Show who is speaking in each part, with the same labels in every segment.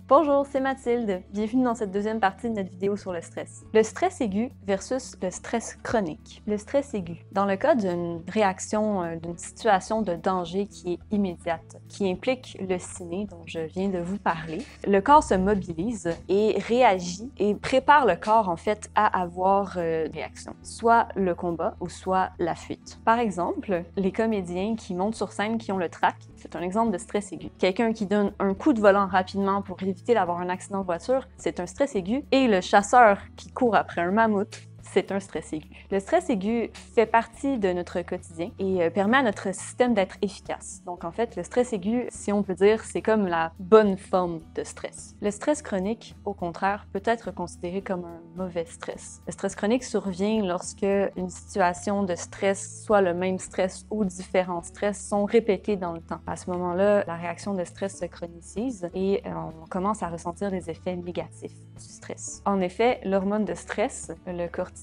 Speaker 1: Bonjour, c'est Mathilde. Bienvenue dans cette deuxième partie de notre vidéo sur le stress. Le stress aigu versus le stress chronique. Le stress aigu. Dans le cas d'une réaction, d'une situation de danger qui est immédiate, qui implique le ciné dont je viens de vous parler, le corps se mobilise et réagit et prépare le corps en fait à avoir une réaction, soit le combat ou soit la fuite. Par exemple, les comédiens qui montent sur scène qui ont le trac, c'est un exemple de stress aigu. Quelqu'un qui donne un coup de volant rapidement pour éviter d'avoir un accident de voiture, c'est un stress aigu. Et le chasseur qui court après un mammouth, c'est un stress aigu. Le stress aigu fait partie de notre quotidien et permet à notre système d'être efficace. Donc en fait, le stress aigu, si on peut dire, c'est comme la bonne forme de stress. Le stress chronique, au contraire, peut être considéré comme un mauvais stress. Le stress chronique survient lorsque une situation de stress, soit le même stress ou différents stress, sont répétés dans le temps. À ce moment-là, la réaction de stress se chronicise et on commence à ressentir des effets négatifs du stress. En effet, l'hormone de stress, le cortisol,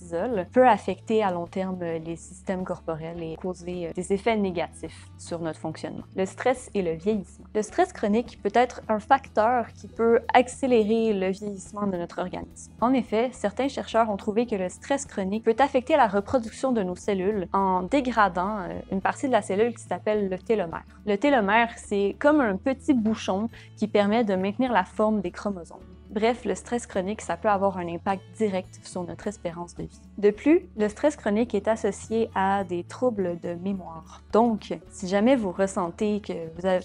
Speaker 1: peut affecter à long terme les systèmes corporels et causer des effets négatifs sur notre fonctionnement. Le stress et le vieillissement. Le stress chronique peut être un facteur qui peut accélérer le vieillissement de notre organisme. En effet, certains chercheurs ont trouvé que le stress chronique peut affecter la reproduction de nos cellules en dégradant une partie de la cellule qui s'appelle le télomère. Le télomère, c'est comme un petit bouchon qui permet de maintenir la forme des chromosomes. Bref, le stress chronique, ça peut avoir un impact direct sur notre espérance de vie. De plus, le stress chronique est associé à des troubles de mémoire. Donc, si jamais vous ressentez que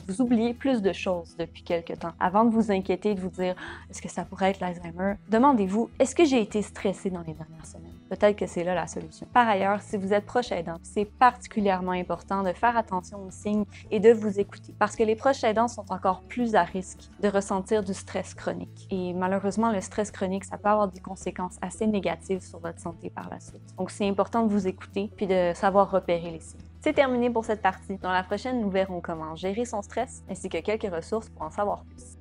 Speaker 1: vous oubliez plus de choses depuis quelque temps, avant de vous inquiéter, de vous dire « est-ce que ça pourrait être l'Alzheimer ?» demandez-vous « est-ce que j'ai été stressé dans les dernières semaines? » Peut-être que c'est là la solution. Par ailleurs, si vous êtes proche aidant, c'est particulièrement important de faire attention aux signes et de vous écouter, parce que les proches aidants sont encore plus à risque de ressentir du stress chronique. Et malheureusement, le stress chronique, ça peut avoir des conséquences assez négatives sur votre santé par la suite. Donc, c'est important de vous écouter puis de savoir repérer les signes. C'est terminé pour cette partie. Dans la prochaine, nous verrons comment gérer son stress ainsi que quelques ressources pour en savoir plus.